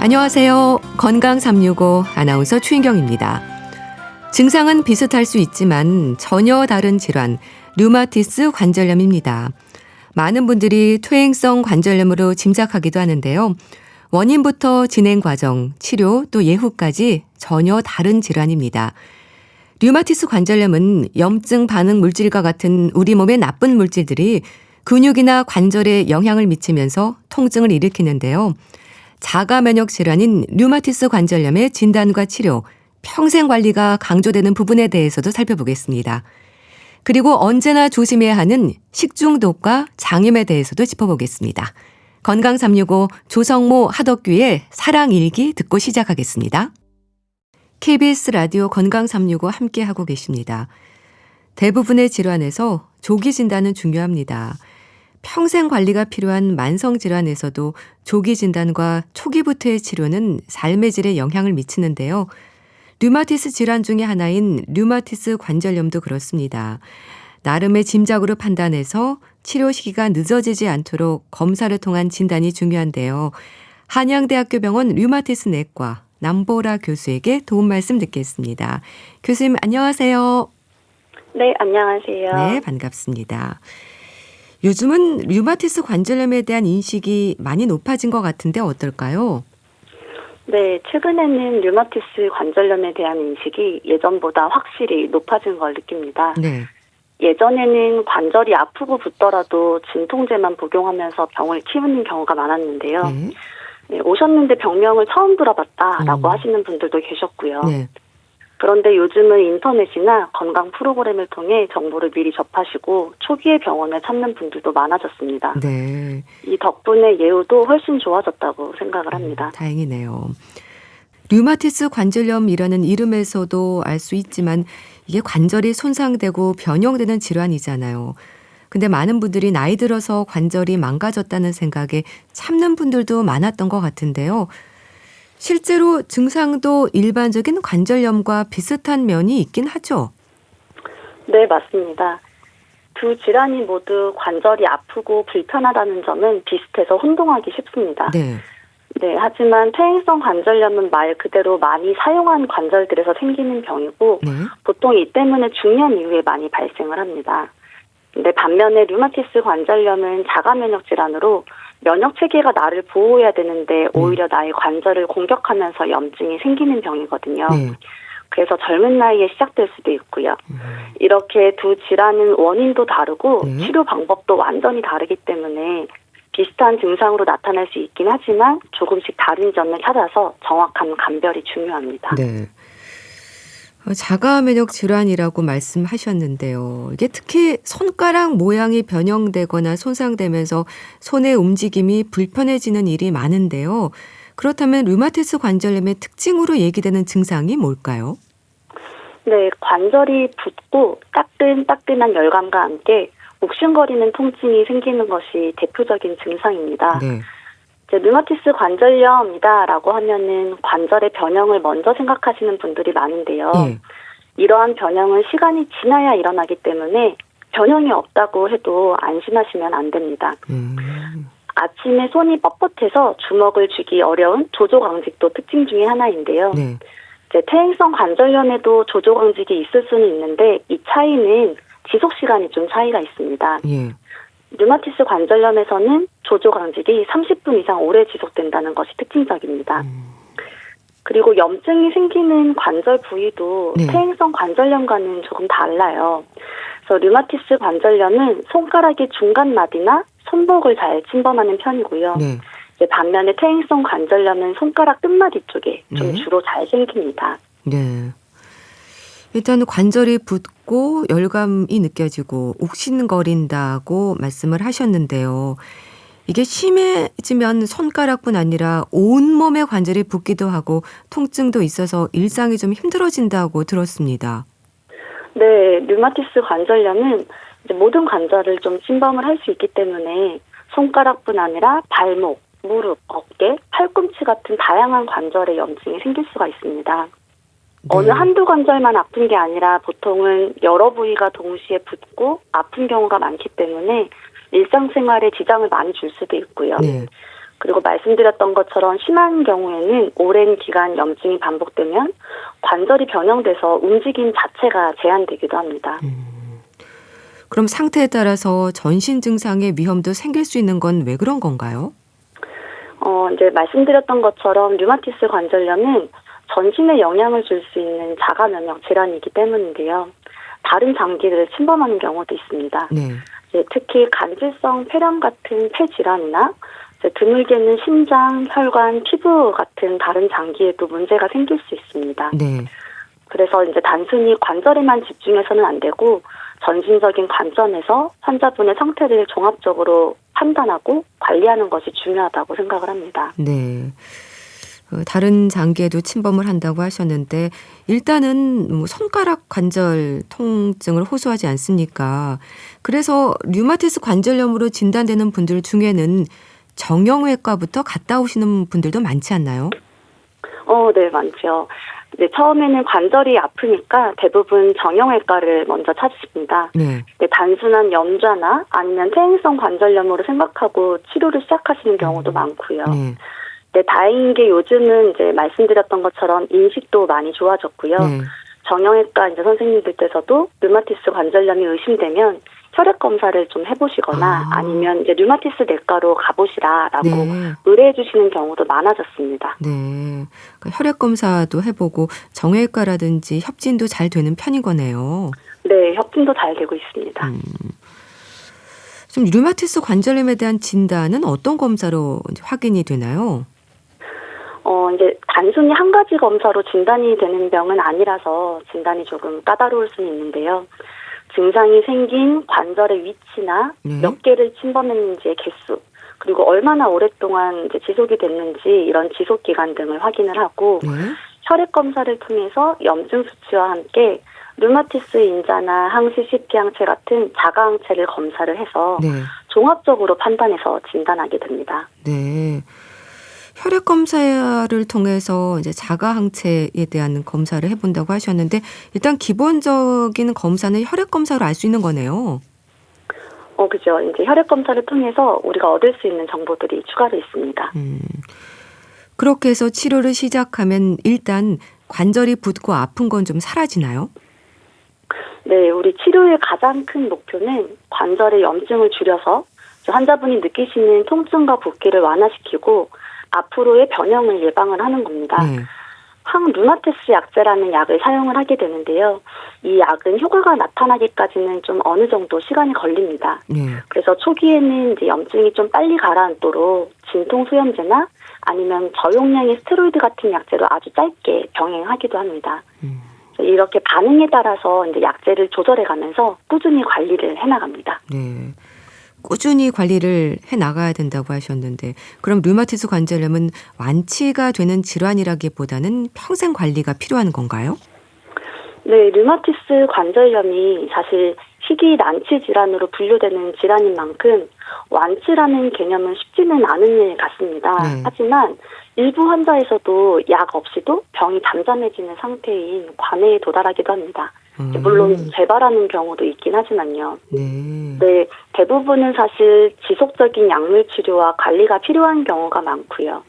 안녕하세요. 건강 365 아나운서 추인경입니다. 증상은 비슷할 수 있지만 전혀 다른 질환, 류마티스 관절염입니다. 많은 분들이 퇴행성 관절염으로 짐작하기도 하는데요. 원인부터 진행 과정, 치료 또 예후까지 전혀 다른 질환입니다. 류마티스 관절염은 염증 반응 물질과 같은 우리 몸의 나쁜 물질들이 근육이나 관절에 영향을 미치면서 통증을 일으키는데요. 자가 면역 질환인 류마티스 관절염의 진단과 치료, 평생 관리가 강조되는 부분에 대해서도 살펴보겠습니다. 그리고 언제나 조심해야 하는 식중독과 장염에 대해서도 짚어보겠습니다. 건강 365 조성모 하덕규의 사랑일기 듣고 시작하겠습니다. KBS 라디오 건강 365 함께하고 계십니다. 대부분의 질환에서 조기 진단은 중요합니다. 평생 관리가 필요한 만성질환에서도 조기 진단과 초기부터의 치료는 삶의 질에 영향을 미치는데요. 류마티스 질환 중에 하나인 류마티스 관절염도 그렇습니다. 나름의 짐작으로 판단해서 치료 시기가 늦어지지 않도록 검사를 통한 진단이 중요한데요. 한양대학교 병원 류마티스 내과 남보라 교수에게 도움 말씀 듣겠습니다. 교수님 안녕하세요. 네, 안녕하세요. 네, 반갑습니다. 요즘은 류마티스 관절염에 대한 인식이 많이 높아진 것 같은데 어떨까요? 네, 최근에는 류마티스 관절염에 대한 인식이 예전보다 확실히 높아진 걸 느낍니다. 네. 예전에는 관절이 아프고 붓더라도 진통제만 복용하면서 병을 키우는 경우가 많았는데요. 네. 네, 오셨는데 병명을 처음 들어봤다라고 하시는 분들도 계셨고요. 네. 그런데 요즘은 인터넷이나 건강 프로그램을 통해 정보를 미리 접하시고 초기에 병원을 찾는 분들도 많아졌습니다. 네. 이 덕분에 예후도 훨씬 좋아졌다고 생각을 합니다. 다행이네요. 류마티스 관절염이라는 이름에서도 알 수 있지만 이게 관절이 손상되고 변형되는 질환이잖아요. 근데 많은 분들이 나이 들어서 관절이 망가졌다는 생각에 참는 분들도 많았던 것 같은데요. 실제로 증상도 일반적인 관절염과 비슷한 면이 있긴 하죠. 네, 맞습니다. 두 질환이 모두 관절이 아프고 불편하다는 점은 비슷해서 혼동하기 쉽습니다. 네. 네, 하지만 퇴행성 관절염은 말 그대로 많이 사용한 관절들에서 생기는 병이고 네. 보통 이 때문에 중년 이후에 많이 발생을 합니다. 근데 반면에 류마티스 관절염은 자가 면역 질환으로 면역 체계가 나를 보호해야 되는데 오히려 나의 관절을 공격하면서 염증이 생기는 병이거든요. 네. 그래서 젊은 나이에 시작될 수도 있고요. 이렇게 두 질환은 원인도 다르고 네. 치료 방법도 완전히 다르기 때문에 비슷한 증상으로 나타날 수 있긴 하지만 조금씩 다른 점을 찾아서 정확한 감별이 중요합니다. 네. 자가 면역 질환이라고 말씀하셨는데요. 이게 특히 손가락 모양이 변형되거나 손상되면서 손의 움직임이 불편해지는 일이 많은데요. 그렇다면 류마티스 관절염의 특징으로 얘기되는 증상이 뭘까요? 네, 관절이 붓고 따끈따끈한 열감과 함께 욱신거리는 통증이 생기는 것이 대표적인 증상입니다. 네. 이제 류마티스 관절염이다라고 하면은 관절의 변형을 먼저 생각하시는 분들이 많은데요. 네. 이러한 변형은 시간이 지나야 일어나기 때문에 변형이 없다고 해도 안심하시면 안 됩니다. 아침에 손이 뻣뻣해서 주먹을 쥐기 어려운 조조강직도 특징 중에 하나인데요. 네. 이제 퇴행성 관절염에도 조조강직이 있을 수는 있는데 이 차이는 지속 시간이 좀 차이가 있습니다. 예. 류마티스 관절염에서는 조조강직이 30분 이상 오래 지속된다는 것이 특징적입니다. 그리고 염증이 생기는 관절 부위도 네. 퇴행성 관절염과는 조금 달라요. 그래서 류마티스 관절염은 손가락의 중간 마디나 손목을 잘 침범하는 편이고요. 네. 이제 반면에 퇴행성 관절염은 손가락 끝마디 쪽에 좀 네. 주로 잘 생깁니다. 네. 일단 관절이 붓고 열감이 느껴지고 욱신거린다고 말씀을 하셨는데요. 이게 심해지면 손가락뿐 아니라 온몸의 관절이 붓기도 하고 통증도 있어서 일상이 좀 힘들어진다고 들었습니다. 네, 류마티스 관절염은 이제 모든 관절을 좀 침범을 할 수 있기 때문에 손가락뿐 아니라 발목, 무릎, 어깨, 팔꿈치 같은 다양한 관절에 염증이 생길 수가 있습니다. 어느 한두 관절만 아픈 게 아니라 보통은 여러 부위가 동시에 붓고 아픈 경우가 많기 때문에 일상생활에 지장을 많이 줄 수도 있고요. 네. 그리고 말씀드렸던 것처럼 심한 경우에는 오랜 기간 염증이 반복되면 관절이 변형돼서 움직임 자체가 제한되기도 합니다. 그럼 상태에 따라서 전신 증상의 위험도 생길 수 있는 건 왜 그런 건가요? 이제 말씀드렸던 것처럼 류마티스 관절염은 전신에 영향을 줄 수 있는 자가 면역 질환이기 때문인데요. 다른 장기를 침범하는 경우도 있습니다. 네. 이제 특히 간질성 폐렴 같은 폐 질환이나 드물게는 심장, 혈관, 피부 같은 다른 장기에도 문제가 생길 수 있습니다. 네. 그래서 이제 단순히 관절에만 집중해서는 안 되고 전신적인 관점에서 환자분의 상태를 종합적으로 판단하고 관리하는 것이 중요하다고 생각을 합니다. 네. 다른 장기에도 침범을 한다고 하셨는데 일단은 뭐 손가락 관절 통증을 호소하지 않습니까? 그래서 류마티스 관절염으로 진단되는 분들 중에는 정형외과부터 갔다 오시는 분들도 많지 않나요? 네, 많죠. 네, 처음에는 관절이 아프니까 대부분 정형외과를 먼저 찾으십니다. 네. 네, 단순한 염좌나 아니면 퇴행성 관절염으로 생각하고 치료를 시작하시는 경우도 많고요. 네. 네, 다행인 게 요즘은 이제 말씀드렸던 것처럼 인식도 많이 좋아졌고요. 네. 정형외과 이제 선생님들께서도 류마티스 관절염이 의심되면 혈액 검사를 좀 해보시거나 아니면 이제 류마티스 내과로 가보시라라고 네. 의뢰해 주시는 경우도 많아졌습니다. 네. 그러니까 혈액 검사도 해보고 정형외과라든지 협진도 잘 되는 편인 거네요. 네, 협진도 잘 되고 있습니다. 좀 류마티스 관절염에 대한 진단은 어떤 검사로 이제 확인이 되나요? 이제 단순히 한 가지 검사로 진단이 되는 병은 아니라서 진단이 조금 까다로울 수는 있는데요. 증상이 생긴 관절의 위치나 네. 몇 개를 침범했는지의 개수, 그리고 얼마나 오랫동안 이제 지속이 됐는지 이런 지속 기간 등을 확인을 하고 네. 혈액 검사를 통해서 염증 수치와 함께 류마티스 인자나 항시 CP항체 같은 자가항체를 검사를 해서 네. 종합적으로 판단해서 진단하게 됩니다. 네. 혈액 검사를 통해서 이제 자가 항체에 대한 검사를 해본다고 하셨는데 일단 기본적인 검사는 혈액 검사로 알 수 있는 거네요. 그죠. 이제 혈액 검사를 통해서 우리가 얻을 수 있는 정보들이 추가로 있습니다. 그렇게 해서 치료를 시작하면 일단 관절이 붓고 아픈 건 좀 사라지나요? 네, 우리 치료의 가장 큰 목표는 관절의 염증을 줄여서 환자분이 느끼시는 통증과 붓기를 완화시키고 앞으로의 변형을 예방을 하는 겁니다. 네. 항류마티스 약제라는 약을 사용을 하게 되는데요. 이 약은 효과가 나타나기까지는 좀 어느 정도 시간이 걸립니다. 네. 그래서 초기에는 이제 염증이 좀 빨리 가라앉도록 진통 수염제나 아니면 저용량의 스테로이드 같은 약제로 아주 짧게 병행하기도 합니다. 이렇게 반응에 따라서 이제 약제를 조절해가면서 꾸준히 관리를 해나갑니다. 네. 꾸준히 관리를 해 나가야 된다고 하셨는데 그럼 류마티스 관절염은 완치가 되는 질환이라기보다는 평생 관리가 필요한 건가요? 네, 류마티스 관절염이 사실 희귀 난치 질환으로 분류되는 질환인 만큼 완치라는 개념은 쉽지는 않은 일 같습니다. 네. 하지만 일부 환자에서도 약 없이도 병이 잠잠해지는 상태인 관해에 도달하기도 합니다. 물론 재발하는 경우도 있긴 하지만요. 네. 네, 대부분은 사실 지속적인 약물 치료와 관리가 필요한 경우가 많고요.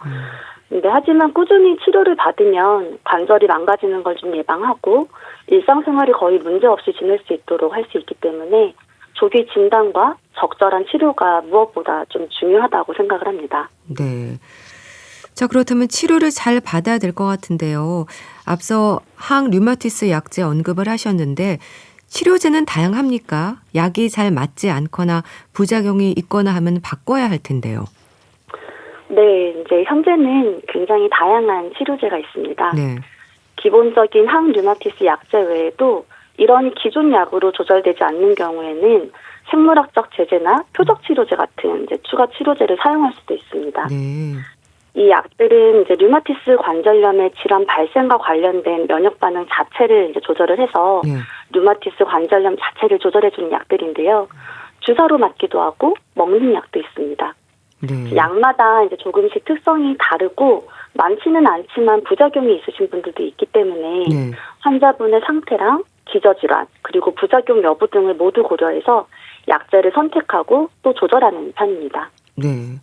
근데 하지만 꾸준히 치료를 받으면 관절이 망가지는 걸 좀 예방하고 일상생활이 거의 문제없이 지낼 수 있도록 할 수 있기 때문에 조기 진단과 적절한 치료가 무엇보다 좀 중요하다고 생각을 합니다. 네. 자, 그렇다면 치료를 잘 받아야 될 것 같은데요. 앞서 항류마티스 약제 언급을 하셨는데 치료제는 다양합니까? 약이 잘 맞지 않거나 부작용이 있거나 하면 바꿔야 할 텐데요. 네, 이제 현재는 굉장히 다양한 치료제가 있습니다. 네. 기본적인 항류마티스 약제 외에도 이런 기존 약으로 조절되지 않는 경우에는 생물학적 제제나 표적 치료제 같은 이제 추가 치료제를 사용할 수도 있습니다. 네. 이 약들은 이제 류마티스 관절염의 질환 발생과 관련된 면역 반응 자체를 이제 조절을 해서 네. 류마티스 관절염 자체를 조절해주는 약들인데요. 주사로 맞기도 하고 먹는 약도 있습니다. 네. 약마다 이제 조금씩 특성이 다르고 많지는 않지만 부작용이 있으신 분들도 있기 때문에 네. 환자분의 상태랑 기저질환 그리고 부작용 여부 등을 모두 고려해서 약제를 선택하고 또 조절하는 편입니다. 네.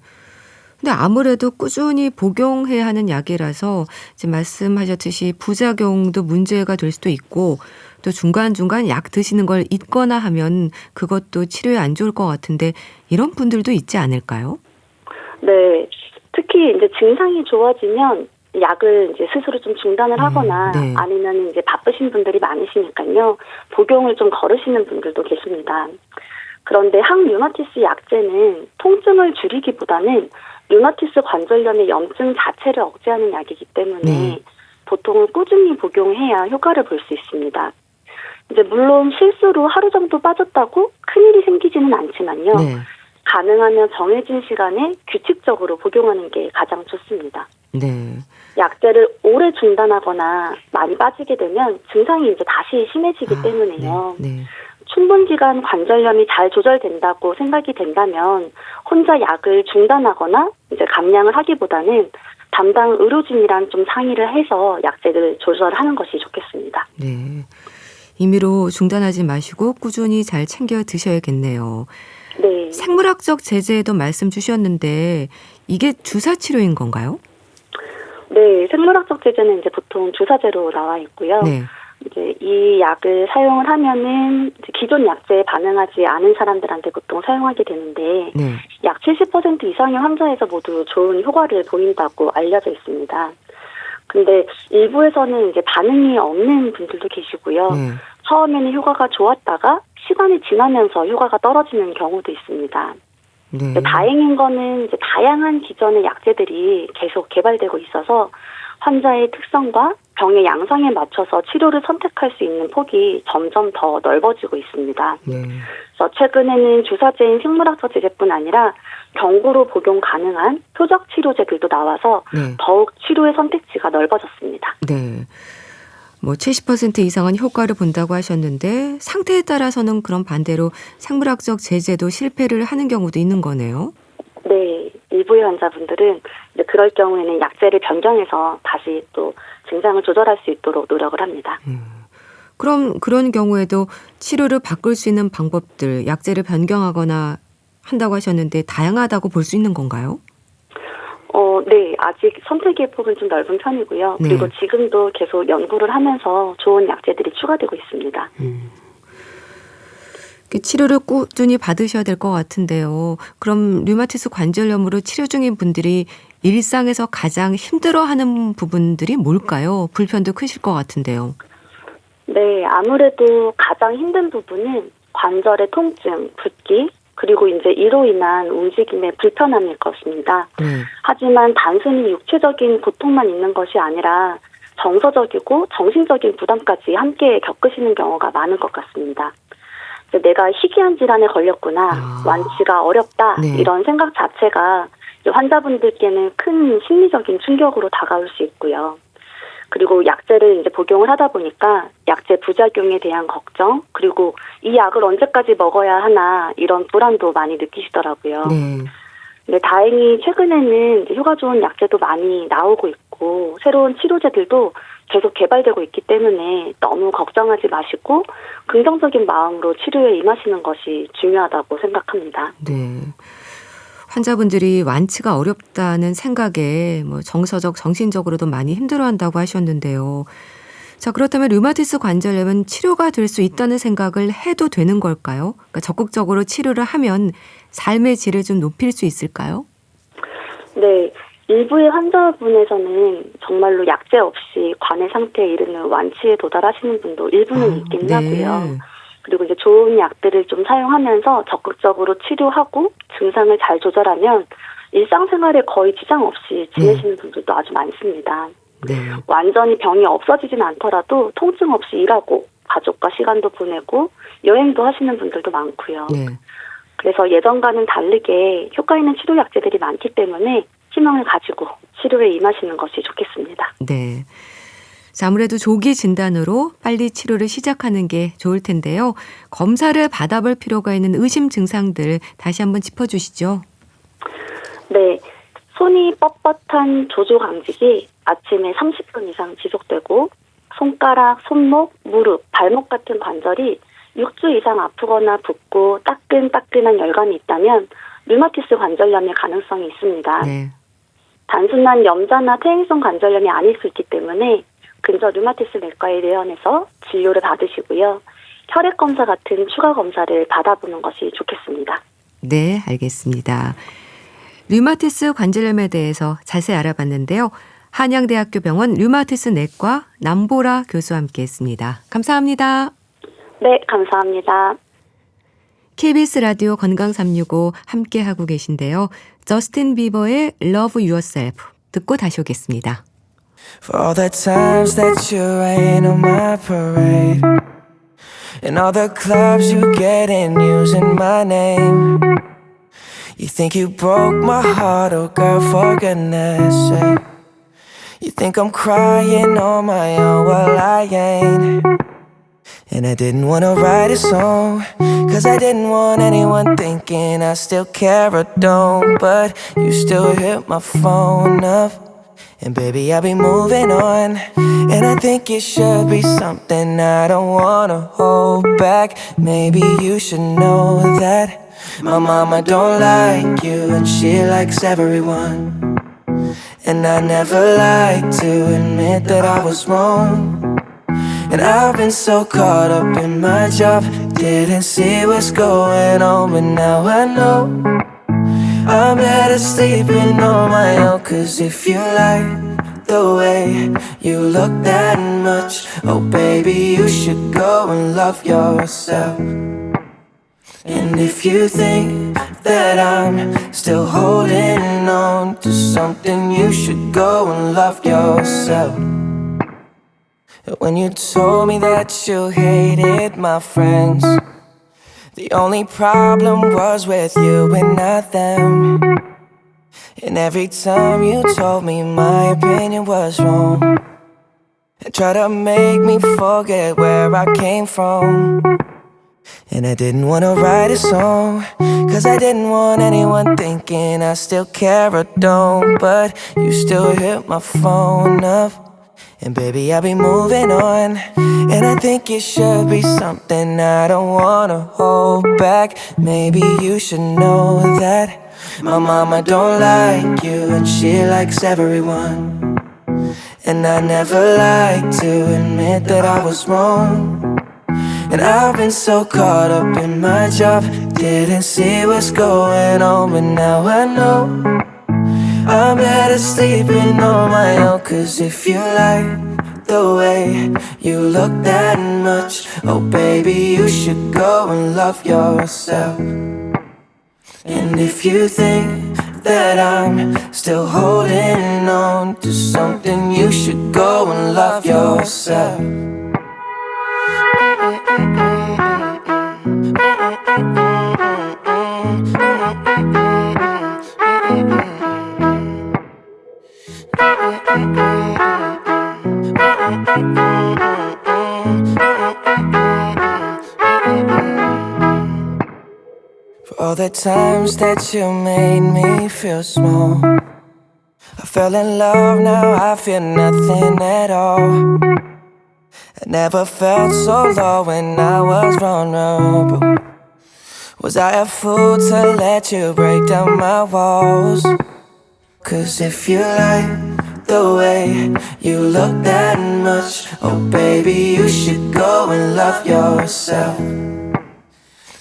근데 아무래도 꾸준히 복용해야 하는 약이라서 지금 말씀하셨듯이 부작용도 문제가 될 수도 있고 또 중간중간 약 드시는 걸 잊거나 하면 그것도 치료에 안 좋을 것 같은데 이런 분들도 있지 않을까요? 네. 특히 이제 증상이 좋아지면 약을 이제 스스로 좀 중단을 하거나 네. 아니면 이제 바쁘신 분들이 많으시니까요. 복용을 좀 거르시는 분들도 계십니다. 그런데 항류마티스 약제는 통증을 줄이기보다는 류마티스 관절염의 염증 자체를 억제하는 약이기 때문에 네. 보통은 꾸준히 복용해야 효과를 볼 수 있습니다. 이제 물론 실수로 하루 정도 빠졌다고 큰일이 생기지는 않지만요. 네. 가능하면 정해진 시간에 규칙적으로 복용하는 게 가장 좋습니다. 네. 약제를 오래 중단하거나 많이 빠지게 되면 증상이 이제 다시 심해지기 때문에요. 네. 충분 기간 관절염이 잘 조절된다고 생각이 된다면 혼자 약을 중단하거나 이제 감량을 하기보다는 담당 의료진이랑 좀 상의를 해서 약제를 조절하는 것이 좋겠습니다. 네. 임의로 중단하지 마시고 꾸준히 잘 챙겨 드셔야겠네요. 네. 생물학적 제제에도 말씀 주셨는데 이게 주사 치료인 건가요? 네, 생물학적 제제는 이제 보통 주사제로 나와 있고요. 네. 이제 이 약을 사용을 하면은 이제 기존 약제에 반응하지 않은 사람들한테 보통 사용하게 되는데 네. 약 70% 이상의 환자에서 모두 좋은 효과를 보인다고 알려져 있습니다. 근데 일부에서는 이제 반응이 없는 분들도 계시고요. 네. 처음에는 효과가 좋았다가 시간이 지나면서 효과가 떨어지는 경우도 있습니다. 네. 다행인 거는 이제 다양한 기존의 약제들이 계속 개발되고 있어서 환자의 특성과 병의 양상에 맞춰서 치료를 선택할 수 있는 폭이 점점 더 넓어지고 있습니다. 네. 그래서 최근에는 주사제인 생물학적 제제뿐 아니라 경구로 복용 가능한 표적 치료제들도 나와서 네. 더욱 치료의 선택지가 넓어졌습니다. 네. 뭐 70% 이상은 효과를 본다고 하셨는데 상태에 따라서는 그런 반대로 생물학적 제제도 실패를 하는 경우도 있는 거네요. 네, 일부의 환자분들은 이제 그럴 경우에는 약제를 변경해서 다시 또 증상을 조절할 수 있도록 노력을 합니다. 그럼 그런 경우에도 치료를 바꿀 수 있는 방법들, 약제를 변경하거나 한다고 하셨는데 다양하다고 볼 수 있는 건가요? 네, 아직 선택의 폭은 좀 넓은 편이고요. 네. 그리고 지금도 계속 연구를 하면서 좋은 약제들이 추가되고 있습니다. 치료를 꾸준히 받으셔야 될 것 같은데요. 그럼 류마티스 관절염으로 치료 중인 분들이 일상에서 가장 힘들어하는 부분들이 뭘까요? 불편도 크실 것 같은데요. 네, 아무래도 가장 힘든 부분은 관절의 통증, 붓기, 그리고 이제 이로 인한 움직임의 불편함일 것입니다. 네. 하지만 하지만 단순히 육체적인 고통만 있는 것이 아니라 정서적이고 정신적인 부담까지 함께 겪으시는 경우가 많은 것 같습니다. 이제 내가 희귀한 질환에 걸렸구나, 완치가 어렵다, 네. 이런 생각 자체가 이제 환자분들께는 큰 심리적인 충격으로 다가올 수 있고요. 그리고 약제를 이제 복용을 하다 보니까 약제 부작용에 대한 걱정, 그리고 이 약을 언제까지 먹어야 하나 이런 불안도 많이 느끼시더라고요. 네. 근데 다행히 최근에는 이제 효과 좋은 약제도 많이 나오고 있고 새로운 치료제들도 계속 개발되고 있기 때문에 너무 걱정하지 마시고 긍정적인 마음으로 치료에 임하시는 것이 중요하다고 생각합니다. 네. 환자분들이 완치가 어렵다는 생각에 뭐 정서적, 정신적으로도 많이 힘들어한다고 하셨는데요. 자, 그렇다면 류마티스 관절염은 치료가 될 수 있다는 생각을 해도 되는 걸까요? 그러니까 적극적으로 치료를 하면 삶의 질을 좀 높일 수 있을까요? 네, 일부의 환자분에서는 정말로 약제 없이 관해 상태에 이르는 완치에 도달하시는 분도 일부는 있긴 하고요. 그리고 이제 좋은 약들을 좀 사용하면서 적극적으로 치료하고 증상을 잘 조절하면 일상생활에 거의 지장 없이 지내시는 분들도 아주 많습니다. 네. 완전히 병이 없어지진 않더라도 통증 없이 일하고 가족과 시간도 보내고 여행도 하시는 분들도 많고요. 네. 그래서 예전과는 다르게 효과 있는 치료 약제들이 많기 때문에 희망을 가지고 치료에 임하시는 것이 좋겠습니다. 네. 자, 아무래도 조기 진단으로 빨리 치료를 시작하는 게 좋을 텐데요. 검사를 받아볼 필요가 있는 의심 증상들 다시 한번 짚어주시죠. 네, 손이 뻣뻣한 조조 강직이 아침에 30분 이상 지속되고 손가락, 손목, 무릎, 발목 같은 관절이 6주 이상 아프거나 붓고 따끈따끈한 열감이 있다면 류마티스 관절염의 가능성이 있습니다. 네. 단순한 염좌나 퇴행성 관절염이 아닐 수 있기 때문에 근저 류마티스 내과에 내원해서 진료를 받으시고요. 혈액 검사 같은 추가 검사를 받아보는 것이 좋겠습니다. 네, 알겠습니다. 류마티스 관절염에 대해서 자세히 알아봤는데요. 한양대학교 병원 류마티스 내과 남보라 교수와 함께했습니다. 감사합니다. 네, 감사합니다. KBS 라디오 건강 365 함께하고 계신데요. 저스틴 비버의 Love Yourself 듣고 다시 오겠습니다. For all the times that you rain on my parade, and all the clubs you get in using my name. You think you broke my heart, oh girl, for goodness sake. You think I'm crying on my own, well I ain't. And I didn't wanna write a song, cause I didn't want anyone thinking I still care or don't. But you still hit my phone up, and baby I'll be moving on. And I think it should be something I don't wanna hold back. Maybe you should know that my mama don't like you, and she likes everyone. And I never like to admit that I was wrong. And I've been so caught up in my job, didn't see what's going on, but now I know I'm better sleeping on my own. Cause if you like the way you look that much, oh baby, you should go and love yourself. And if you think that I'm still holding on to something, you should go and love yourself. When you told me that you hated my friends, the only problem was with you and not them. And every time you told me my opinion was wrong, and tried to make me forget where I came from. And I didn't wanna write a song, cause I didn't want anyone thinking I still care or don't. But you still hit my phone up, and baby I'll be moving on. And I think it should be something I don't wanna hold back. Maybe you should know that my mama don't like you, and she likes everyone. And I never like to admit that I was wrong. And I've been so caught up in my job, didn't see what's going on, but now I know I'm better sleeping on my own. Cause if you like the way you look that much, oh baby, you should go and love yourself. And if you think that I'm still holding on to something, you should go and love yourself. For all the times that you made me feel small, I fell in love, now I feel nothing at all. I never felt so low when I was vulnerable. Was I a fool to let you break down my walls? Cause if you like the way you look that much, oh baby, you should go and love yourself.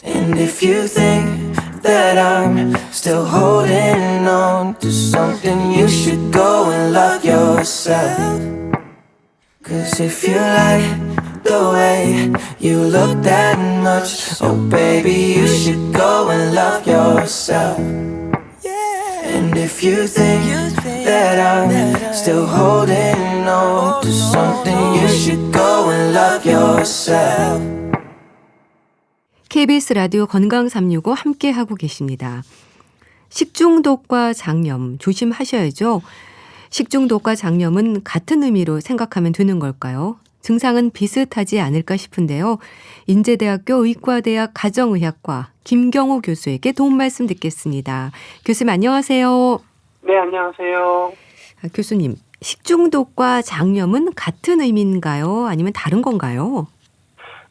And if you think that I'm still holding on to something, you should go and love yourself. Cause if you like the way you look that much, oh baby, you should go and love yourself. And if you think that I'm still holding on to something, you should go and love yourself. KBS 라디오 건강 365 함께하고 계십니다. 식중독과 장염 조심하셔야죠. 식중독과 장염은 같은 의미로 생각하면 되는 걸까요? 증상은 비슷하지 않을까 싶은데요. 인제대학교 의과대학 가정의학과 김경호 교수에게 도움 말씀 듣겠습니다. 교수님 안녕하세요. 네, 안녕하세요. 교수님, 식중독과 장염은 같은 의미인가요? 아니면 다른 건가요?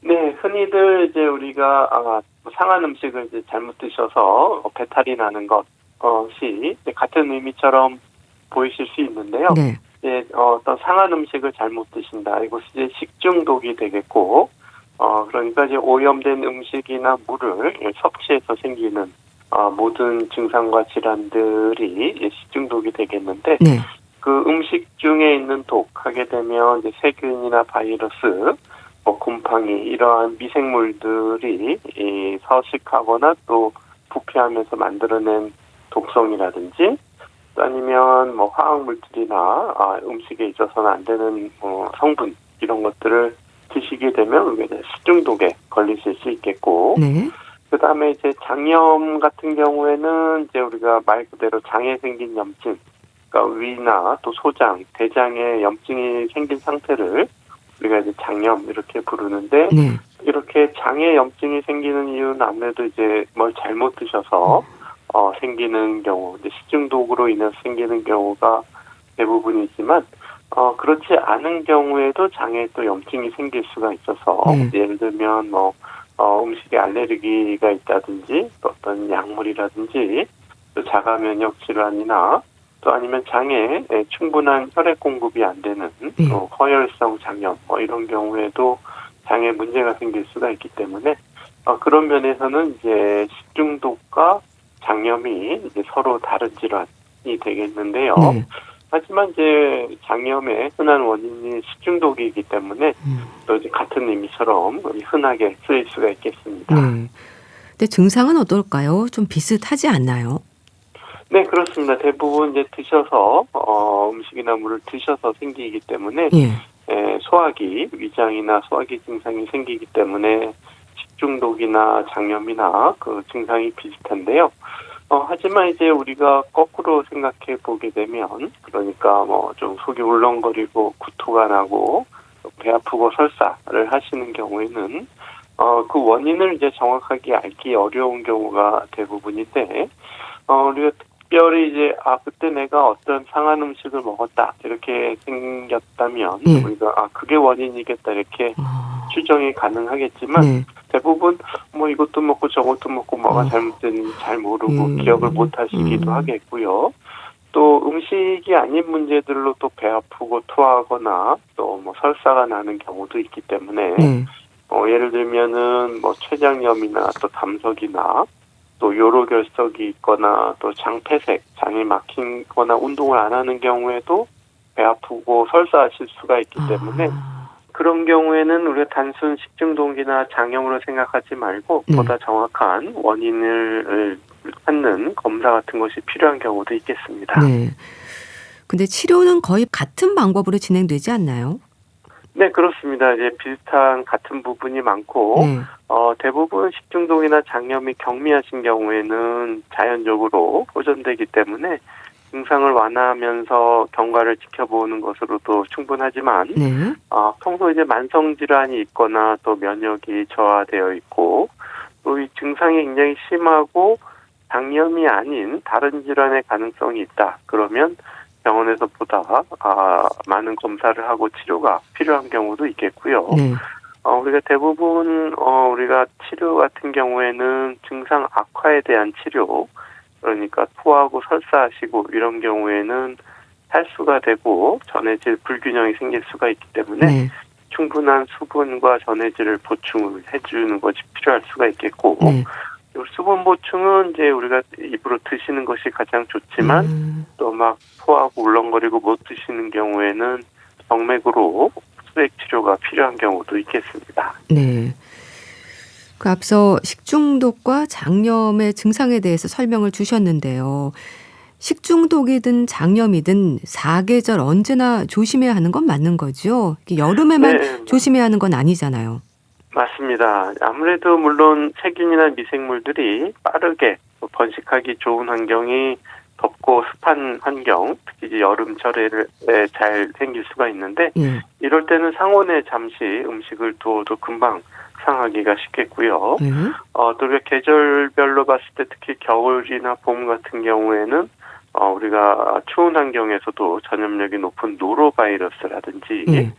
네, 흔히들 이제 우리가 상한 음식을 이제 잘못 드셔서 배탈이 나는 것이 이제 같은 의미처럼 보이실 수 있는데요. 네. 이제 어떤 상한 음식을 잘못 드신다. 이것이 이제 식중독이 되겠고, 그러니까 이제 오염된 음식이나 물을 섭취해서 생기는 모든 증상과 질환들이 이제 식중독이 되겠는데, 네. 그 음식 중에 있는 독 하게 되면 이제 세균이나 바이러스, 곰팡이 이러한 미생물들이 서식하거나 또 부패하면서 만들어낸 독성이라든지, 또 아니면 화학물질이나 음식에 있어서는 안 되는 성분 이런 것들을 드시게 되면 식중독에 걸리실 수 있겠고, 네. 그다음에 이제 장염 같은 경우에는 이제 우리가 말 그대로 장에 생긴 염증, 그러니까 위나 또 소장, 대장에 염증이 생긴 상태를 우리가 이제 장염 이렇게 부르는데, 네. 이렇게 장에 염증이 생기는 이유는 아무래도 이제 뭘 잘못 드셔서 생기는 경우, 이제 식중독으로 인해서 생기는 경우가 대부분이지만, 그렇지 않은 경우에도 장에 또 염증이 생길 수가 있어서, 예를 들면 음식에 알레르기가 있다든지, 또 어떤 약물이라든지, 또 자가 면역 질환이나, 또 아니면 장에 충분한 혈액 공급이 안 되는 또 허혈성 장염 이런 경우에도 장에 문제가 생길 수가 있기 때문에 그런 면에서는 이제 식중독과 장염이 이제 서로 다른 질환이 되겠는데요. 하지만 이제 장염의 흔한 원인이 식중독이기 때문에 또 이제 같은 의미처럼 흔하게 쓰일 수가 있겠습니다. 네. 근데 증상은 어떨까요? 좀 비슷하지 않나요? 네, 그렇습니다. 대부분 이제 드셔서 음식이나 물을 드셔서 생기기 때문에 소화기, 위장이나 소화기 증상이 생기기 때문에 식중독이나 장염이나 그 증상이 비슷한데요. 하지만 이제 우리가 거꾸로 생각해 보게 되면, 그러니까 좀 속이 울렁거리고 구토가 나고 배 아프고 설사를 하시는 경우에는 그 원인을 이제 정확하게 알기 어려운 경우가 대부분인데, 우리가 특별히 이제 그때 내가 어떤 상한 음식을 먹었다 이렇게 생겼다면 우리가 그게 원인이겠다 이렇게 추정이 가능하겠지만, 대부분 이것도 먹고 저것도 먹고 뭐가 잘못됐는지 잘 모르고 기억을 못 하시기도 하겠고요. 또 음식이 아닌 문제들로 또 배 아프고 토하거나 또 설사가 나는 경우도 있기 때문에 예를 들면은 췌장염이나 또 담석이나 또 요로결석이 있거나 또 장폐색, 장이 막히거나 운동을 안 하는 경우에도 배 아프고 설사하실 수가 있기 때문에 그런 경우에는 우리가 단순 식중독이나 장염으로 생각하지 말고 보다 정확한 원인을 찾는 검사 같은 것이 필요한 경우도 있겠습니다. 네. 근데 치료는 거의 같은 방법으로 진행되지 않나요? 네, 그렇습니다. 이제 비슷한 같은 부분이 많고, 대부분 식중독이나 장염이 경미하신 경우에는 자연적으로 호전되기 때문에 증상을 완화하면서 경과를 지켜보는 것으로도 충분하지만, 평소 이제 만성 질환이 있거나 또 면역이 저하되어 있고, 또 이 증상이 굉장히 심하고 장염이 아닌 다른 질환의 가능성이 있다. 그러면 병원에서 보다 많은 검사를 하고 치료가 필요한 경우도 있겠고요. 우리가 대부분 우리가 치료 같은 경우에는 증상 악화에 대한 치료, 그러니까 토하고 설사하시고 이런 경우에는 탈수가 되고 전해질 불균형이 생길 수가 있기 때문에 충분한 수분과 전해질을 보충을 해주는 것이 필요할 수가 있겠고, 수분 보충은 이제 우리가 입으로 드시는 것이 가장 좋지만 또 막 토하고 울렁거리고 못 드시는 경우에는 정맥으로 수액 치료가 필요한 경우도 있겠습니다. 네. 그 앞서 식중독과 장염의 증상에 대해서 설명을 주셨는데요. 식중독이든 장염이든 사계절 언제나 조심해야 하는 건 맞는 거죠? 여름에만 조심해야 하는 건 아니잖아요. 맞습니다. 아무래도 물론 세균이나 미생물들이 빠르게 번식하기 좋은 환경이 덥고 습한 환경, 특히 이제 여름철에 잘 생길 수가 있는데, 이럴 때는 상온에 잠시 음식을 두어도 금방 상하기가 쉽겠고요. 또 우리가 계절별로 봤을 때 특히 겨울이나 봄 같은 경우에는 우리가 추운 환경에서도 전염력이 높은 노로바이러스라든지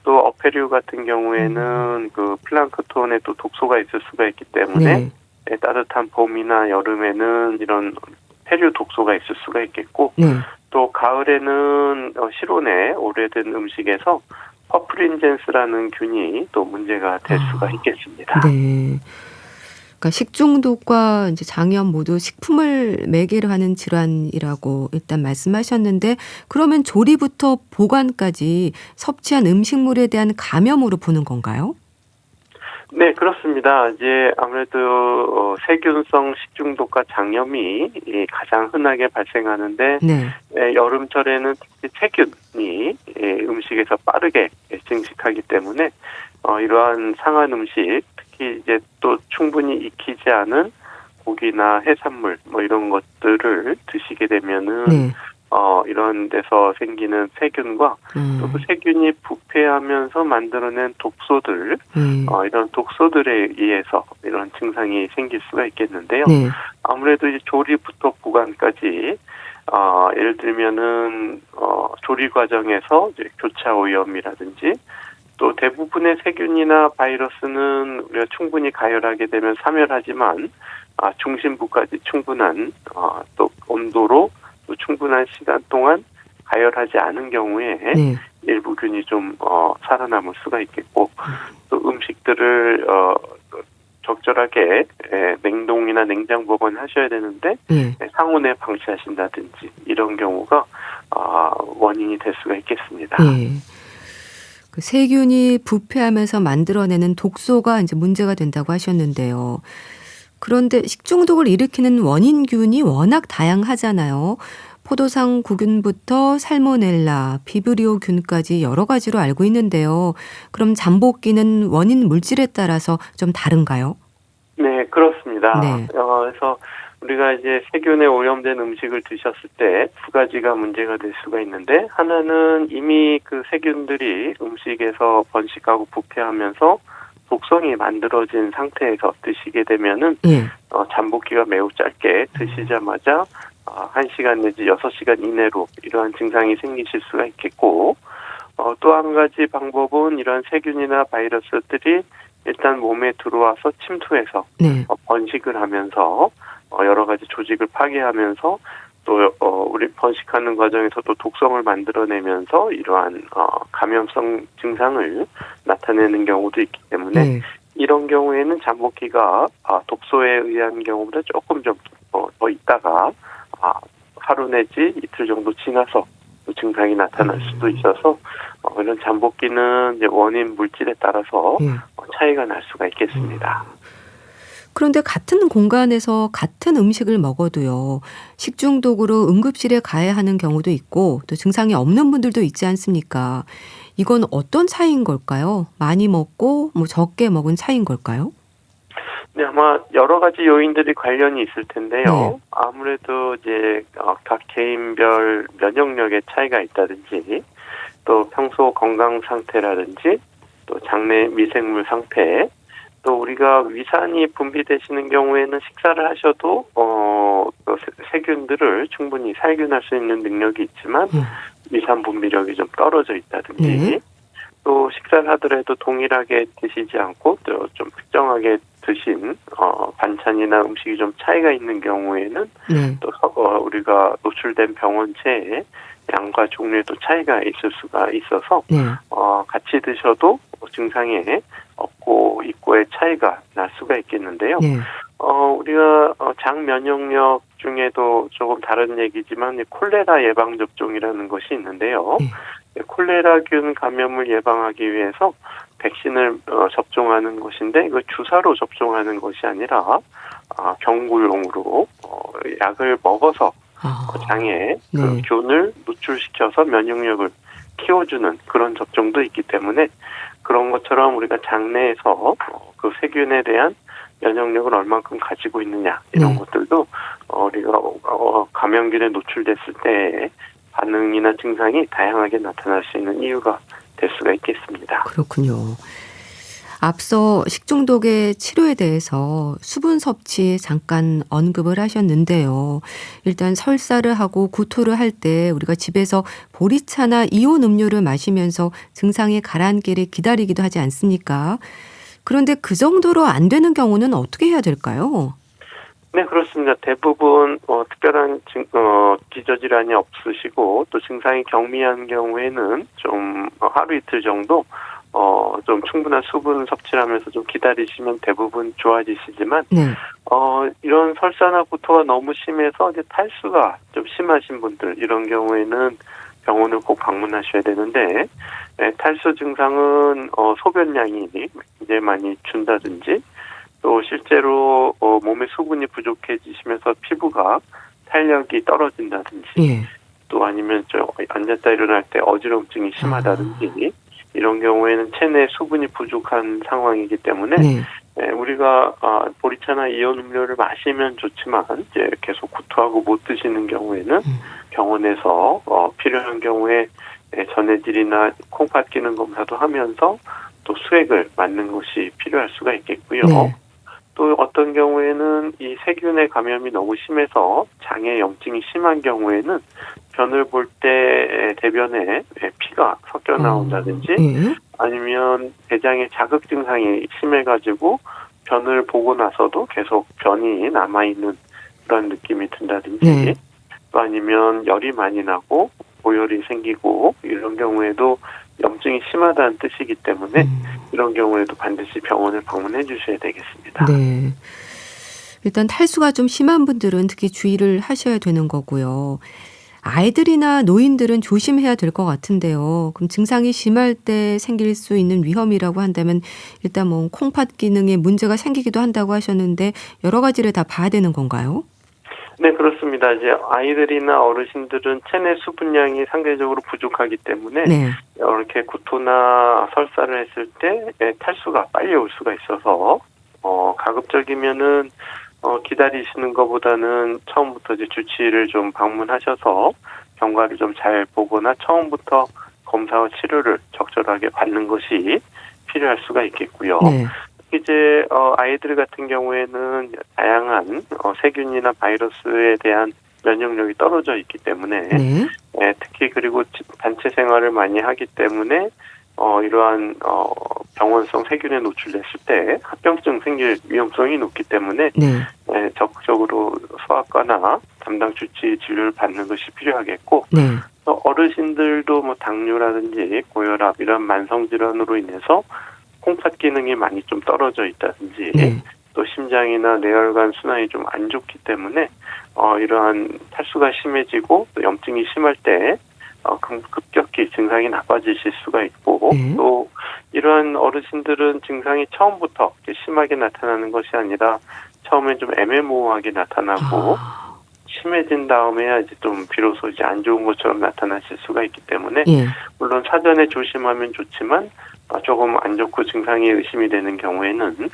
또 어패류 같은 경우에는 그 플랑크톤에 또 독소가 있을 수가 있기 때문에 따뜻한 봄이나 여름에는 이런 폐류 독소가 있을 수가 있겠고 네. 또 가을에는 실온의 오래된 음식에서 퍼프린젠스라는 균이 또 문제가 될 수가 있겠습니다. 네. 그러니까 식중독과 이제 장염 모두 식품을 매개로 하는 질환이라고 일단 말씀하셨는데 그러면 조리부터 보관까지 섭취한 음식물에 대한 감염으로 보는 건가요? 네, 그렇습니다. 이제 아무래도 세균성 식중독과 장염이 가장 흔하게 발생하는데 네. 여름철에는 특히 세균이 음식에서 빠르게 증식하기 때문에 이러한 상한 음식, 특히 이제 또 충분히 익히지 않은 고기나 해산물 뭐 이런 것들을 드시게 되면은 네. 이런 데서 생기는 세균과 또 그 세균이 부패하면서 만들어낸 독소들, 이런 독소들에 의해서 이런 증상이 생길 수가 있겠는데요. 네. 아무래도 이제 조리부터 보관까지 예를 들면은 조리 과정에서 이제 교차 오염이라든지 또 대부분의 세균이나 바이러스는 우리가 충분히 가열하게 되면 사멸하지만 중심부까지 충분한 또 온도로 또 충분한 시간 동안 가열하지 않은 경우에 네. 일부 균이 좀 살아남을 수가 있겠고 또 음식들을 적절하게 냉동이나 냉장 보관하셔야 되는데 네. 상온에 방치하신다든지 이런 경우가 원인이 될 수가 있겠습니다. 네. 그 세균이 부패하면서 만들어내는 독소가 이제 문제가 된다고 하셨는데요. 그런데 식중독을 일으키는 원인균이 워낙 다양하잖아요. 포도상 구균부터 살모넬라, 비브리오균까지 여러 가지로 알고 있는데요. 그럼 잠복기는 원인 물질에 따라서 좀 다른가요? 네, 그렇습니다. 네. 그래서 우리가 이제 세균에 오염된 음식을 드셨을 때 두 가지가 문제가 될 수가 있는데 하나는 이미 그 세균들이 음식에서 번식하고 부패하면서 독성이 만들어진 상태에서 드시게 되면은 잠복기가 매우 짧게 드시자마자 1시간 내지 6시간 이내로 이러한 증상이 생기실 수가 있겠고 또 한 가지 방법은 이러한 세균이나 바이러스들이 일단 몸에 들어와서 침투해서 번식을 하면서 여러 가지 조직을 파괴하면서 또 우리 번식하는 과정에서 또 독성을 만들어내면서 이러한 감염성 증상을 나타내는 경우도 있기 때문에 이런 경우에는 잠복기가 독소에 의한 경우보다 조금 좀 더 있다가 하루 내지 이틀 정도 지나서 또 증상이 나타날 수도 있어서 이런 잠복기는 이제 원인 물질에 따라서 차이가 날 수가 있겠습니다. 그런데 같은 공간에서 같은 음식을 먹어도요. 식중독으로 응급실에 가야 하는 경우도 있고 또 증상이 없는 분들도 있지 않습니까? 이건 어떤 차이인 걸까요? 많이 먹고 적게 먹은 차이인 걸까요? 네, 아마 여러 가지 요인들이 관련이 있을 텐데요. 아무래도 이제 각 개인별 면역력의 차이가 있다든지 또 평소 건강 상태라든지 또 장내 미생물 상태 또 우리가 위산이 분비되시는 경우에는 식사를 하셔도 세균들을 충분히 살균할 수 있는 능력이 있지만 위산 분비력이 좀 떨어져 있다든지 또 식사를 하더라도 동일하게 드시지 않고 또 좀 특정하게 드신 반찬이나 음식이 좀 차이가 있는 경우에는 또 우리가 노출된 병원체의 양과 종류에도 차이가 있을 수가 있어서 같이 드셔도 증상에 없고 있고의 차이가 날 수가 있겠는데요. 우리가 장 면역력 중에도 조금 다른 얘기지만 콜레라 예방 접종이라는 것이 있는데요. 콜레라균 감염을 예방하기 위해서 백신을 접종하는 것인데 이거 주사로 접종하는 것이 아니라 경구용으로 약을 먹어서 장에 그 균을 노출시켜서 면역력을 키워주는 그런 접종도 있기 때문에 그런 것처럼 우리가 장내에서 그 세균에 대한 면역력을 얼만큼 가지고 있느냐 이런 것들도 우리가 감염균에 노출됐을 때 반응이나 증상이 다양하게 나타날 수 있는 이유가 될 수가 있겠습니다. 그렇군요. 앞서 식중독의 치료에 대해서 수분 섭취 잠깐 언급을 하셨는데요. 일단 설사를 하고 구토를 할 때 우리가 집에서 보리차나 이온 음료를 마시면서 증상이 가라앉기를 기다리기도 하지 않습니까? 그런데 그 정도로 안 되는 경우는 어떻게 해야 될까요? 네, 그렇습니다. 대부분 특별한 기저질환이 없으시고 또 증상이 경미한 경우에는 좀 하루 이틀 정도 좀 충분한 수분 섭취를 하면서 좀 기다리시면 대부분 좋아지시지만 네. 이런 설사나 구토가 너무 심해서 이제 탈수가 좀 심하신 분들 이런 경우에는 병원을 꼭 방문하셔야 되는데 탈수 증상은 소변량이 굉장히 많이 준다든지 또 실제로 몸에 수분이 부족해지시면서 피부가 탄력이 떨어진다든지 예. 또 아니면 앉았다 일어날 때 어지럼증이 심하다든지 이런 경우에는 체내 수분이 부족한 상황이기 때문에 네. 우리가 보리차나 이온 음료를 마시면 좋지만 이제 계속 구토하고 못 드시는 경우에는 병원에서 필요한 경우에 전해질이나 콩팥 기능 검사도 하면서 또 수액을 맞는 것이 필요할 수가 있겠고요. 네. 또 어떤 경우에는 이 세균의 감염이 너무 심해서 장에 염증이 심한 경우에는 변을 볼 때 대변에 피가 섞여 나온다든지 예. 아니면 대장의 자극 증상이 심해가지고 변을 보고 나서도 계속 변이 남아있는 그런 느낌이 든다든지 네. 또 아니면 열이 많이 나고 고열이 생기고 이런 경우에도 염증이 심하다는 뜻이기 때문에 이런 경우에도 반드시 병원을 방문해 주셔야 되겠습니다. 네. 일단 탈수가 좀 심한 분들은 특히 주의를 하셔야 되는 거고요. 아이들이나 노인들은 조심해야 될 것 같은데요. 그럼 증상이 심할 때 생길 수 있는 위험이라고 한다면 일단 뭐 콩팥 기능에 문제가 생기기도 한다고 하셨는데 여러 가지를 다 봐야 되는 건가요? 네, 그렇습니다. 이제 아이들이나 어르신들은 체내 수분량이 상대적으로 부족하기 때문에 네. 이렇게 구토나 설사를 했을 때 탈수가 빨리 올 수가 있어서 가급적이면은 기다리시는 것보다는 처음부터 이제 주치의를 좀 방문하셔서 경과를 좀 잘 보거나 처음부터 검사와 치료를 적절하게 받는 것이 필요할 수가 있겠고요. 네. 이제 아이들 같은 경우에는 다양한 세균이나 바이러스에 대한 면역력이 떨어져 있기 때문에 네. 특히 그리고 단체 생활을 많이 하기 때문에 이러한 병원성 세균에 노출됐을 때 합병증 생길 위험성이 높기 때문에 네. 적극적으로 소아과나 담당 주치의 진료를 받는 것이 필요하겠고 네. 또 어르신들도 뭐 당뇨라든지 고혈압 이런 만성 질환으로 인해서 콩팥 기능이 많이 좀 떨어져 있다든지 네. 또 심장이나 뇌혈관 순환이 좀 안 좋기 때문에 이러한 탈수가 심해지고 또 염증이 심할 때 급격히 증상이 나빠지실 수가 있고 네. 또 이러한 어르신들은 증상이 처음부터 심하게 나타나는 것이 아니라 처음엔 좀 애매모호하게 나타나고 심해진 다음에야 이제 좀 비로소 이제 안 좋은 것처럼 나타나실 수가 있기 때문에 예. 물론 사전에 조심하면 좋지만 조금 안 좋고 증상이 의심이 되는 경우에는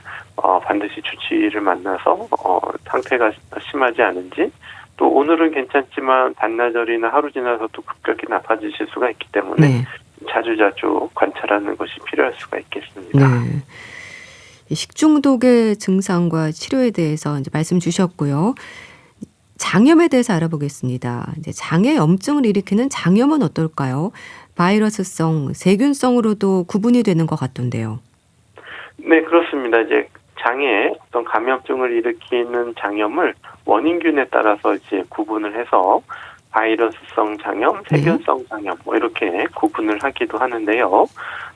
반드시 주치의를 만나서 상태가 심하지 않은지 또 오늘은 괜찮지만 반나절이나 하루 지나서도 급격히 나빠지실 수가 있기 때문에 네. 자주자주 관찰하는 것이 필요할 수가 있겠습니다. 네. 이 식중독의 증상과 치료에 대해서 이제 말씀 주셨고요. 장염에 대해서 알아보겠습니다. 이제 장에 염증을 일으키는 장염은 어떨까요? 바이러스성, 세균성으로도 구분이 되는 것 같던데요. 네, 그렇습니다. 이제 장에 어떤 감염증을 일으키는 장염을 원인균에 따라서 이제 구분을 해서 바이러스성 장염, 세균성 장염 뭐 이렇게 구분을 하기도 하는데요.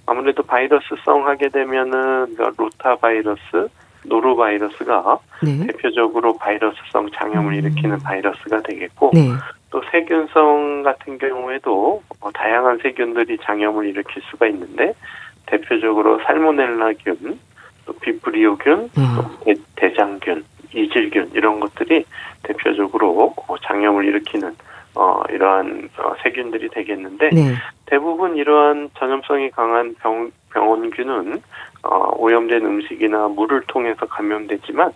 아무래도 바이러스성 하게 되면은 로타 바이러스, 노로바이러스가 네. 대표적으로 바이러스성 장염을 일으키는 바이러스가 되겠고 네. 또 세균성 같은 경우에도 다양한 세균들이 장염을 일으킬 수가 있는데 대표적으로 살모넬라균, 또 비브리오균, 또 대장균, 이질균 이런 것들이 대표적으로 장염을 일으키는 이러한 세균들이 되겠는데 네. 대부분 이러한 전염성이 강한 병원균은 오염된 음식이나 물을 통해서 감염되지만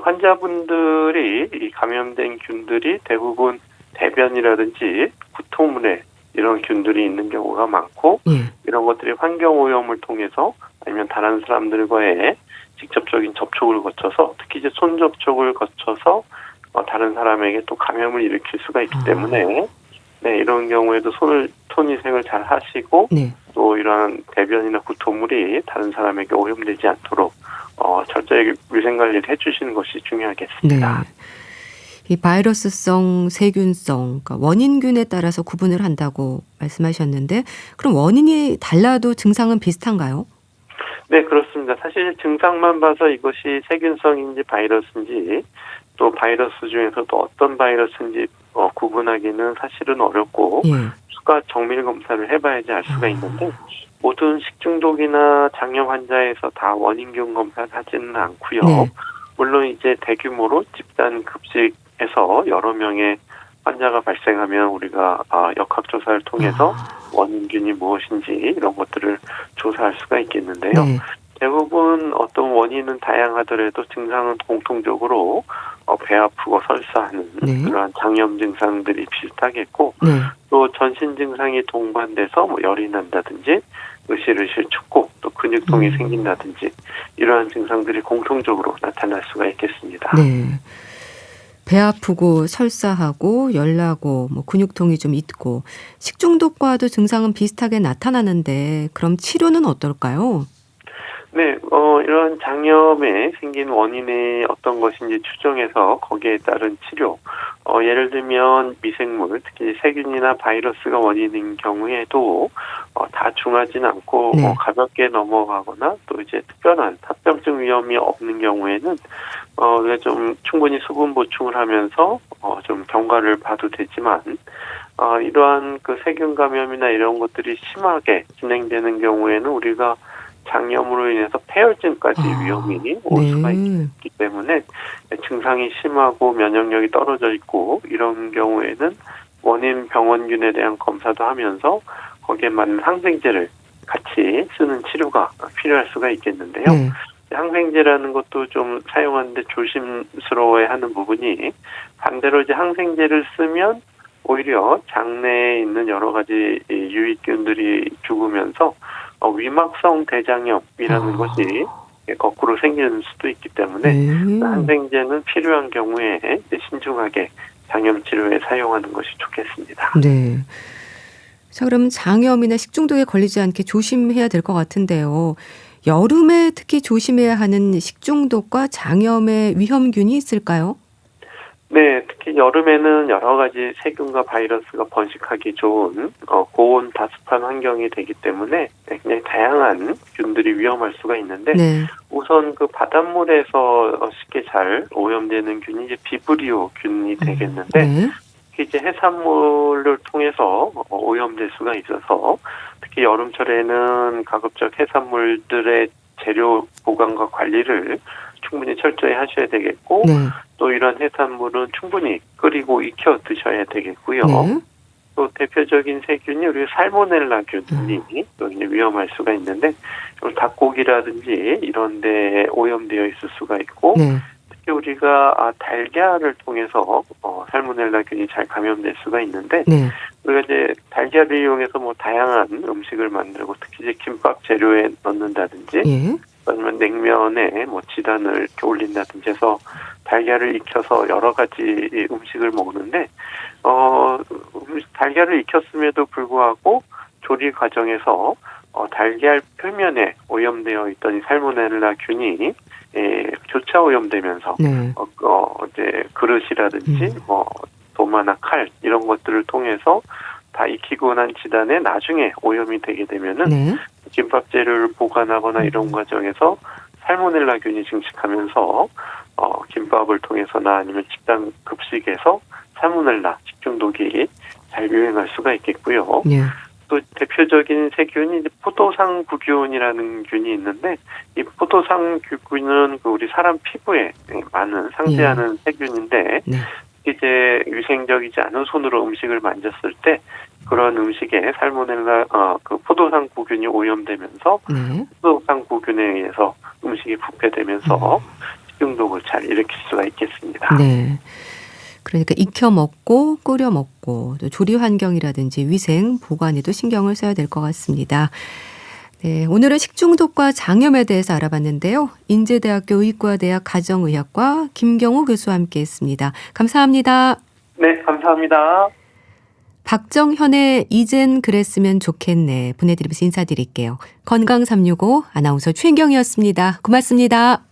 환자분들이 이 감염된 균들이 대부분 대변이라든지 구토물에 이런 균들이 있는 경우가 많고 이런 것들이 환경 오염을 통해서 아니면 다른 사람들과의 직접적인 접촉을 거쳐서 특히 이제 손 접촉을 거쳐서 다른 사람에게 또 감염을 일으킬 수가 있기 때문에 네, 이런 경우에도 손위생을 잘 하시고 네. 또 이런 대변이나 구토물이 다른 사람에게 오염되지 않도록 철저히 위생관리를 해주시는 것이 중요하겠습니다. 네. 이 바이러스성, 세균성, 그러니까 원인균에 따라서 구분을 한다고 말씀하셨는데 그럼 원인이 달라도 증상은 비슷한가요? 네, 그렇습니다. 사실 증상만 봐서 이것이 세균성인지 바이러스인지 또 바이러스 중에서도 어떤 바이러스인지 구분하기는 사실은 어렵고 예. 추가 정밀 검사를 해봐야지 알 수가 있는데 모든 식중독이나 장염 환자에서 다 원인균 검사를 하지는 않고요. 네. 물론 이제 대규모로 집단 급식해서 여러 명의 환자가 발생하면 우리가 역학조사를 통해서 원인균이 무엇인지 이런 것들을 조사할 수가 있겠는데요. 네. 대부분 어떤 원인은 다양하더라도 증상은 공통적으로 배 아프고 설사하는 네. 그러한 장염 증상들이 비슷하겠고 네. 또 전신 증상이 동반돼서 뭐 열이 난다든지 으실으실 춥고 또 근육통이 생긴다든지 이러한 증상들이 공통적으로 나타날 수가 있겠습니다. 네. 배 아프고 설사하고 열나고 뭐 근육통이 좀 있고 식중독과도 증상은 비슷하게 나타나는데 그럼 치료는 어떨까요? 네, 이런 장염에 생긴 원인이 어떤 것인지 추정해서 거기에 따른 치료, 예를 들면 미생물, 특히 세균이나 바이러스가 원인인 경우에도 다 중하진 않고 네. 가볍게 넘어가거나 또 이제 특별한 합병증 위험이 없는 경우에는 우리가 좀 충분히 수분 보충을 하면서 좀 경과를 봐도 되지만 이러한 그 세균 감염이나 이런 것들이 심하게 진행되는 경우에는 우리가 장염으로 인해서 폐혈증까지 위험이 올 수가 있기 때문에 증상이 심하고 면역력이 떨어져 있고 이런 경우에는 원인 병원균에 대한 검사도 하면서 거기에 맞는 항생제를 같이 쓰는 치료가 필요할 수가 있겠는데요. 네. 항생제라는 것도 좀 사용하는데 조심스러워하는 부분이 반대로 이제 항생제를 쓰면 오히려 장내에 있는 여러 가지 유익균들이 죽으면서 위막성 대장염이라는 것이 거꾸로 생기는 수도 있기 때문에 항생제는 필요한 경우에 신중하게 장염 치료에 사용하는 것이 좋겠습니다. 네. 자, 그럼 장염이나 식중독에 걸리지 않게 조심해야 될 것 같은데요. 여름에 특히 조심해야 하는 식중독과 장염의 위험균이 있을까요? 네, 특히 여름에는 여러 가지 세균과 바이러스가 번식하기 좋은 고온 다습한 환경이 되기 때문에 굉장히 다양한 균들이 위험할 수가 있는데 네. 우선 그 바닷물에서 쉽게 잘 오염되는 균이 이제 비브리오 균이 되겠는데 네. 특히 이제 해산물을 통해서 오염될 수가 있어서 특히 여름철에는 가급적 해산물들의 재료 보관과 관리를 충분히 철저히 하셔야 되겠고 네. 또 이런 해산물은 충분히 끓이고 익혀 드셔야 되겠고요. 네. 또 대표적인 세균이 우리 살모넬라균이 또 이제 위험할 수가 있는데 닭고기라든지 이런 데 오염되어 있을 수가 있고 네. 특히 우리가 달걀을 통해서 살모넬라균이 잘 감염될 수가 있는데 네. 우리가 이제 달걀을 이용해서 뭐 다양한 음식을 만들고 특히 이제 김밥 재료에 넣는다든지 예. 아니면 냉면에 뭐 지단을 이렇게 올린다든지 해서 달걀을 익혀서 여러 가지 음식을 먹는데 달걀을 익혔음에도 불구하고 조리 과정에서 달걀 표면에 오염되어 있던 이 살모넬라균이 교차 오염되면서 네. 이제 그릇이라든지 뭐 도마나 칼 이런 것들을 통해서 다 익히고 난 지단에 나중에 오염이 되게 되면은 네. 김밥 재료를 보관하거나 이런 과정에서 살모넬라균이 증식하면서 김밥을 통해서나 아니면 식당 급식에서 살모넬라 식중독이 잘 유행할 수가 있겠고요. 네. 또 대표적인 세균이 이제 포도상구균이라는 균이 있는데 이 포도상구균은 우리 사람 피부에 많은 상대하는 세균인데 네. 이제 위생적이지 않은 손으로 음식을 만졌을 때 그런 음식에 살모넬라 그 포도상구균이 오염되면서 네. 포도상구균에 의해서 음식이 부패되면서 식중독을 잘 일으킬 수가 있겠습니다. 네. 그러니까 익혀 먹고 끓여 먹고 또 조리 환경이라든지 위생 보관에도 신경을 써야 될 것 같습니다. 네, 오늘은 식중독과 장염에 대해서 알아봤는데요. 인제대학교 의과대학 가정의학과 김경호 교수와 함께했습니다. 감사합니다. 네, 감사합니다. 박정현의 이젠 그랬으면 좋겠네 보내드리면서 인사드릴게요. 건강 365 아나운서 최인경이었습니다. 고맙습니다.